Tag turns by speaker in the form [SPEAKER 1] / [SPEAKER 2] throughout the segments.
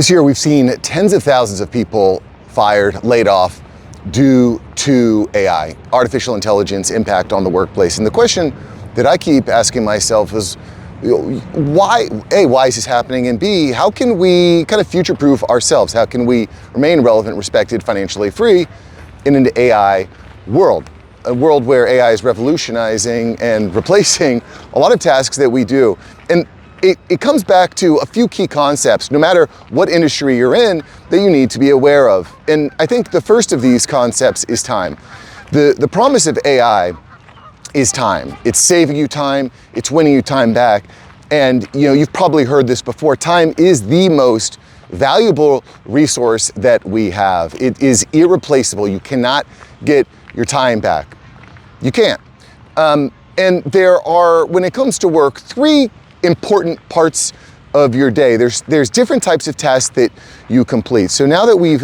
[SPEAKER 1] This year, we've seen tens of thousands of people fired, laid off due to AI, artificial intelligence impact on the workplace. And the question that I keep asking myself is, why is this happening? And B, how can we kind of future-proof ourselves? How can we remain relevant, respected, financially free in an AI world? A world where AI is revolutionizing and replacing a lot of tasks that we do. And it comes back to a few key concepts, no matter what industry you're in, that you need to be aware of. And I think the first of these concepts is time. The promise of AI is time. It's saving you time, it's winning you time back. And you've probably heard this before, time is the most valuable resource that we have. It is irreplaceable. You cannot get your time back. You can't. And there are, when it comes to work, three important parts of your day. There's different types of tasks that you complete. So now that we've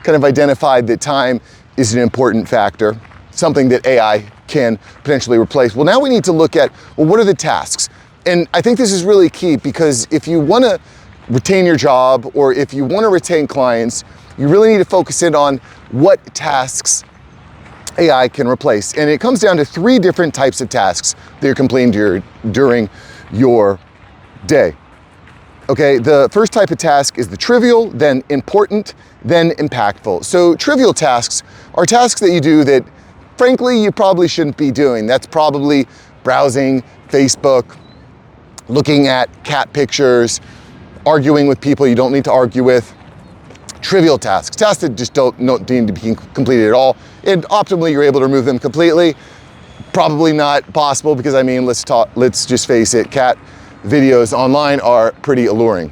[SPEAKER 1] kind of identified that time is an important factor, something that AI can potentially replace, well, now we need to look at, well, what are the tasks? And I think this is really key, because if you want to retain your job or if you want to retain clients, you really need to focus in on what tasks AI can replace. And it comes down to three different types of tasks that you're completing during your day. Okay, the first type of task is the trivial, then important, then impactful. So trivial tasks are tasks that you do that, frankly, you probably shouldn't be doing. That's probably browsing Facebook, looking at cat pictures, arguing with people you don't need to argue with. Trivial tasks, tasks that just don't need to be completed at all. And optimally, you're able to remove them completely. Probably not possible, because I mean, let's just face it, cat videos online are pretty alluring.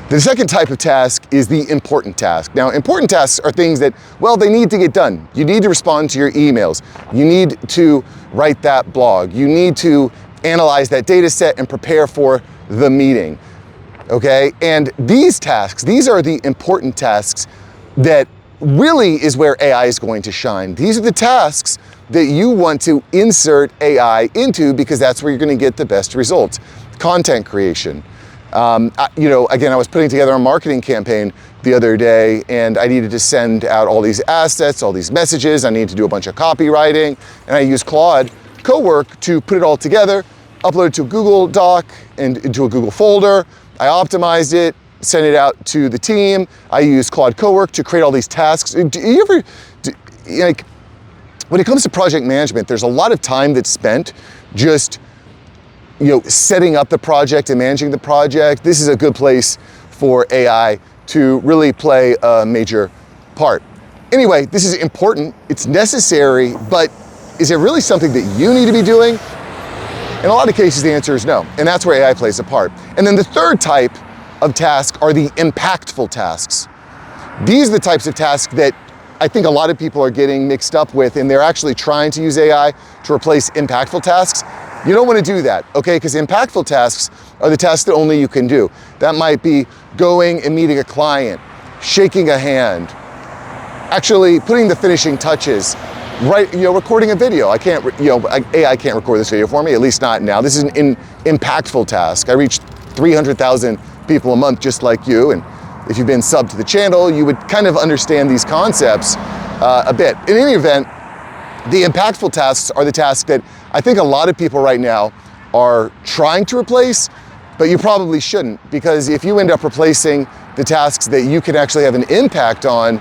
[SPEAKER 1] The second type of task is the important task. Now, important tasks are things that, well, they need to get done. You need to respond to your emails. You need to write that blog. You need to analyze that data set and prepare for the meeting. Okay, and these tasks, these are the important tasks that really is where AI is going to shine. These are the tasks that you want to insert AI into, because that's where you're going to get the best results. Content creation. Again, I was putting together a marketing campaign the other day, and I needed to send out all these assets, all these messages. I needed to do a bunch of copywriting, and I used Claude Cowork to put it all together, upload it to a Google Doc and into a Google folder. I optimized it, sent it out to the team. I used Claude Cowork to create all these tasks. Do you ever, when it comes to project management, there's a lot of time that's spent just, setting up the project and managing the project. This is a good place for AI to really play a major part. Anyway, this is important, it's necessary, but is it really something that you need to be doing? In a lot of cases, the answer is no, and that's where AI plays a part. And then the third type of task are the impactful tasks. These are the types of tasks that I think a lot of people are getting mixed up with, and they're actually trying to use AI to replace impactful tasks. You don't want to do that, okay? Because impactful tasks are the tasks that only you can do. That might be going and meeting a client, shaking a hand, actually putting the finishing touches, right, recording a video. AI can't record this video for me, at least not now. This is an impactful task. I reach 300,000 people a month just like you, and if you've been subbed to the channel, you would kind of understand these concepts a bit. In any event, the impactful tasks are the tasks that I think a lot of people right now are trying to replace, but you probably shouldn't, because if you end up replacing the tasks that you can actually have an impact on,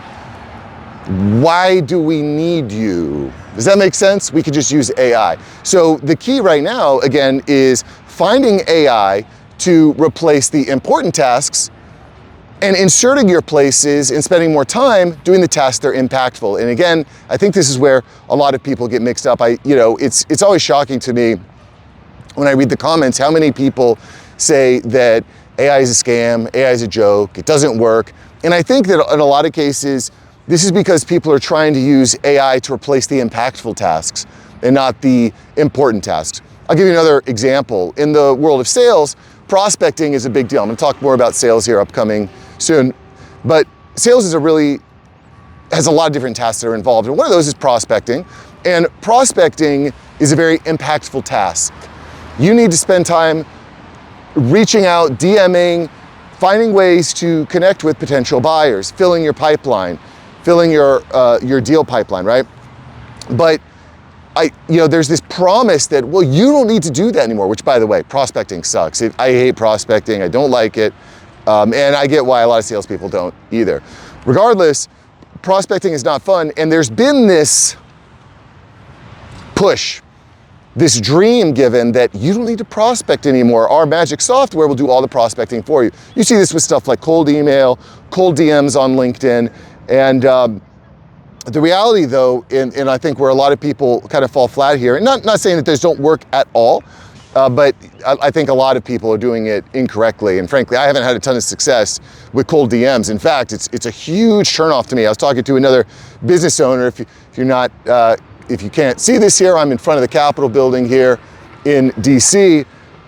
[SPEAKER 1] why do we need you? Does that make sense? We could just use AI. So the key right now, again, is finding AI to replace the important tasks and inserting your places and spending more time doing the tasks that are impactful. And again, I think this is where a lot of people get mixed up. It's always shocking to me when I read the comments how many people say that AI is a scam, AI is a joke, it doesn't work. And I think that in a lot of cases, this is because people are trying to use AI to replace the impactful tasks and not the important tasks. I'll give you another example. In the world of sales, prospecting is a big deal. I'm gonna talk more about sales here upcoming soon, but sales has a lot of different tasks that are involved, and one of those is prospecting, and prospecting is a very impactful task. You need to spend time reaching out, DMing, finding ways to connect with potential buyers, filling your pipeline, filling your deal pipeline, right? But there's this promise that, well, you don't need to do that anymore, which, by the way, prospecting sucks. I hate prospecting. I don't like it. And I get why a lot of salespeople don't either. Regardless, prospecting is not fun. And there's been this push, this dream given that you don't need to prospect anymore. Our magic software will do all the prospecting for you. You see this with stuff like cold email, cold DMs on LinkedIn. And the reality, though, and I think where a lot of people kind of fall flat here, and not saying that those don't work at all, but I think a lot of people are doing it incorrectly. And frankly, I haven't had a ton of success with cold DMs. In fact, it's a huge turnoff to me. I was talking to another business owner. If you can't see this here, I'm in front of the Capitol building here in DC,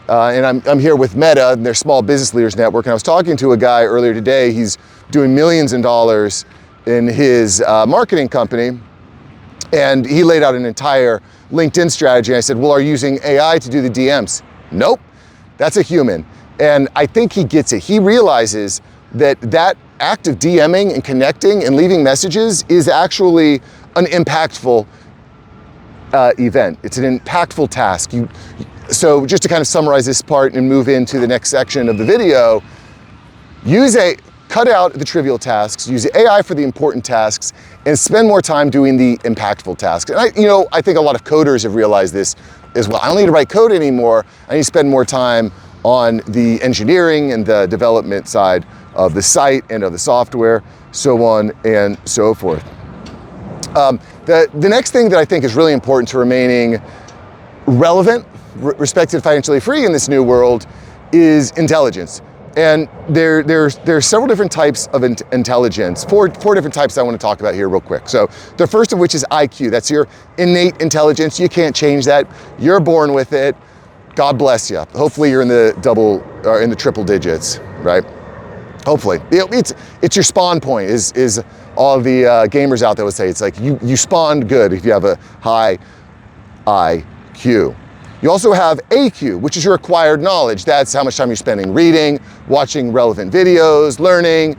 [SPEAKER 1] and I'm here with Meta and their Small Business Leaders Network. And I was talking to a guy earlier today. He's doing millions of dollars in his marketing company, and he laid out an entire LinkedIn strategy. I said, well, are you using AI to do the DMs? Nope, that's a human. And I think he gets it. He realizes that act of DMing and connecting and leaving messages is actually an impactful event. It's an impactful task. So just to kind of summarize this part and move into the next section of the video, cut out the trivial tasks, use AI for the important tasks, and spend more time doing the impactful tasks. And I think a lot of coders have realized this as well. I don't need to write code anymore. I need to spend more time on the engineering and the development side of the site and of the software, so on and so forth. The next thing that I think is really important to remaining relevant, respected, financially free in this new world is intelligence. And there's several different types of intelligence, four different types I want to talk about here real quick. So the first of which is IQ. That's your innate intelligence. You can't change that. You're born with it. God bless you. Hopefully you're in the triple digits, right? Hopefully. It's your spawn point, is all the gamers out there would say. It's like you spawned good if you have a high IQ. You also have AQ, which is your acquired knowledge. That's how much time you're spending reading, watching relevant videos, learning.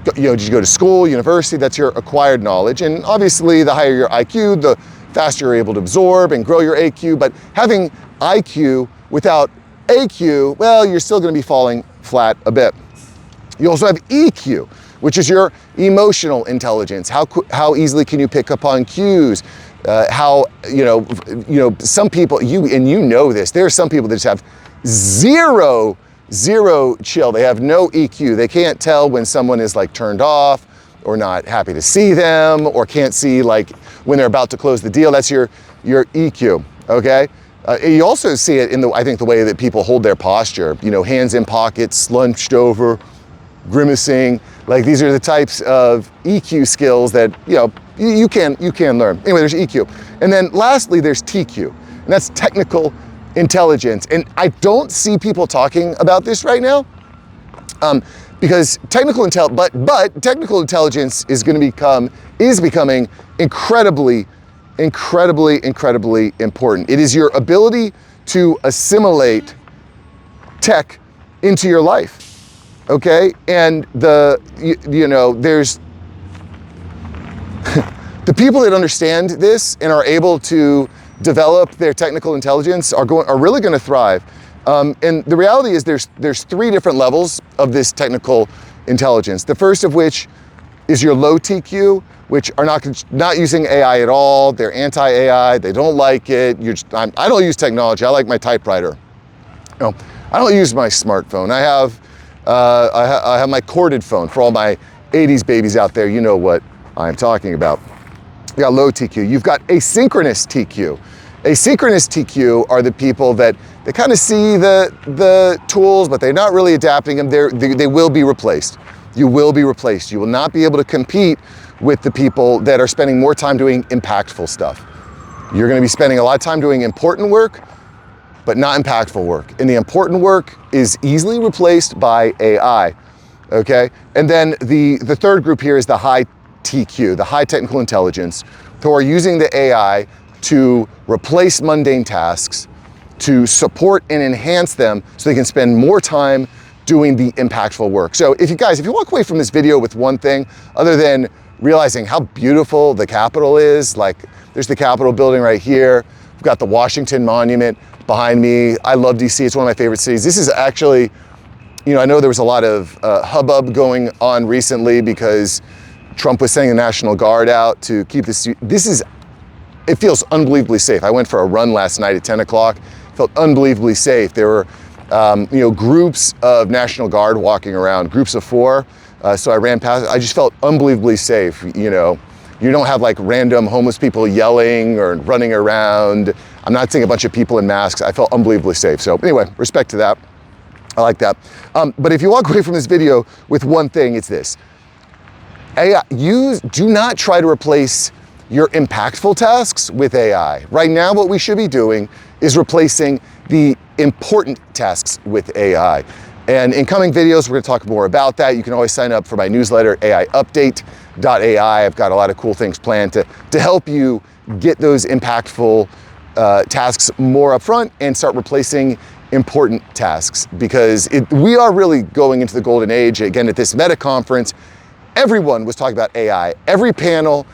[SPEAKER 1] Did you go to school, university? That's your acquired knowledge. And obviously, the higher your IQ, the faster you're able to absorb and grow your AQ. But having IQ without AQ, well, you're still going to be falling flat a bit. You also have EQ, which is your emotional intelligence. How easily can you pick up on cues? Some people, you know this, there are some people that just have zero chill. They have no EQ. They can't tell when someone is like turned off or not happy to see them, or can't see like when they're about to close the deal. That's your EQ, okay? You also see it in I think the way that people hold their posture, hands in pockets, slunched over, grimacing. Like, these are the types of EQ skills that, you can learn. Anyway, there's EQ. And then lastly, there's TQ, and that's technical intelligence. And I don't see people talking about this right now, because technical intelligence is becoming incredibly important. It is your ability to assimilate tech into your life. Okay, and there's the people that understand this and are able to develop their technical intelligence are really going to thrive. And the reality is there's three different levels of this technical intelligence. The first of which is your low TQ, which are not using AI at all. They're anti-AI. They don't like it. I don't use technology. I like my typewriter. I don't use my smartphone. I have my corded phone. For all my 80s babies out there, you know what I'm talking about. You got low TQ. You've got asynchronous TQ. Asynchronous TQ are the people that they kind of see the tools, but they're not really adapting them. They will be replaced. You will be replaced. You will not be able to compete with the people that are spending more time doing impactful stuff. You're going to be spending a lot of time doing important work, but not impactful work. And the important work is easily replaced by AI, okay? And then the third group here is the high TQ, the high technical intelligence, who are using the AI to replace mundane tasks, to support and enhance them so they can spend more time doing the impactful work. So if you walk away from this video with one thing, other than realizing how beautiful the Capitol is, like there's the Capitol building right here, we've got the Washington Monument behind me. I love DC, it's one of my favorite cities. This is actually, I know there was a lot of hubbub going on recently because Trump was sending the National Guard out to keep this. It feels unbelievably safe. I went for a run last night at 10 o'clock, felt unbelievably safe. There were, groups of National Guard walking around, groups of 4. So I ran past, I just felt unbelievably safe. You don't have like random homeless people yelling or running around. I'm not seeing a bunch of people in masks. I felt unbelievably safe. So anyway, respect to that. I like that. But if you walk away from this video with one thing, it's this. AI, do not try to replace your impactful tasks with AI. Right now, what we should be doing is replacing the important tasks with AI. And in coming videos, we're gonna talk more about that. You can always sign up for my newsletter, aiupdate.ai. I've got a lot of cool things planned to help you get those impactful tasks more upfront and start replacing important tasks, because we are really going into the golden age. Again, at this Meta conference, everyone was talking about AI. Every panel,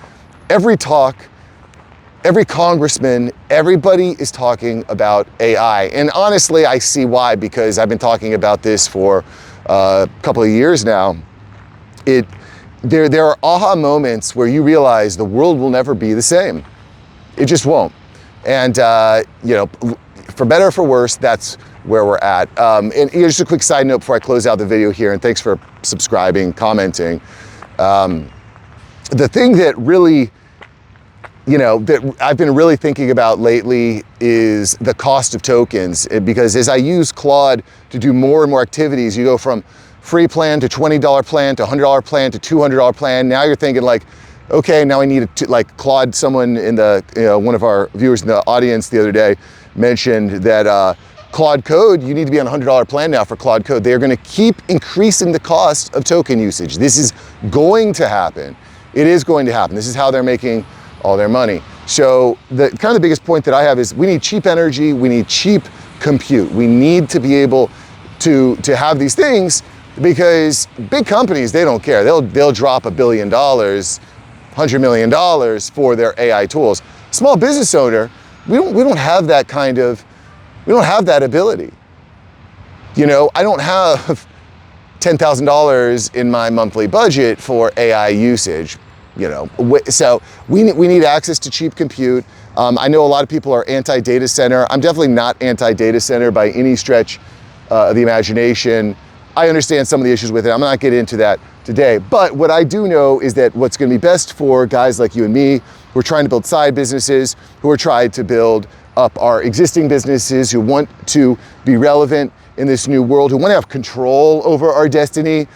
[SPEAKER 1] every talk, every congressman, everybody is talking about AI. And honestly, I see why, because I've been talking about this for a couple of years now. There are aha moments where you realize the world will never be the same. It just won't. And for better or for worse, that's where we're at. And just a quick side note before I close out the video here, and thanks for subscribing, commenting. The thing that really, that I've been really thinking about lately is the cost of tokens. Because as I use Claude to do more and more activities, you go from free plan to $20 plan to $100 plan to $200 plan. Now you're thinking like, okay, now I need to, like Claude, someone in the, one of our viewers in the audience the other day mentioned that Claude Code, you need to be on a $100 plan now for Claude Code. They're gonna keep increasing the cost of token usage. This is going to happen. It is going to happen. This is how they're making all their money. So the biggest point that I have is we need cheap energy, we need cheap compute. We need to be able to have these things, because big companies, they don't care. They'll drop $1 billion, $100 million for their AI tools. Small business owner, we don't have that kind of, we don't have that ability. I don't have $10,000 in my monthly budget for AI usage. So we need access to cheap compute. I know a lot of people are anti-data center. I'm definitely not anti-data center by any stretch of the imagination. I understand some of the issues with it. I'm not getting into that today. But what I do know is that what's going to be best for guys like you and me, who are trying to build side businesses, who are trying to build up our existing businesses, who want to be relevant in this new world, who want to have control over our destiny,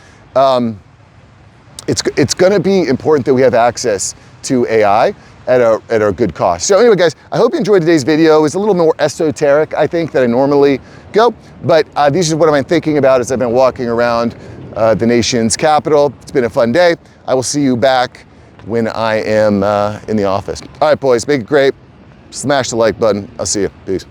[SPEAKER 1] it's going to be important that we have access to AI at a good cost. So anyway, guys, I hope you enjoyed today's video. It's a little more esoteric, I think, than I normally go, but these are what I've been thinking about as I've been walking around the nation's capital. It's been a fun day. I will see you back when I am in the office. All right, boys, make it great. Smash the like button. I'll see you. Peace.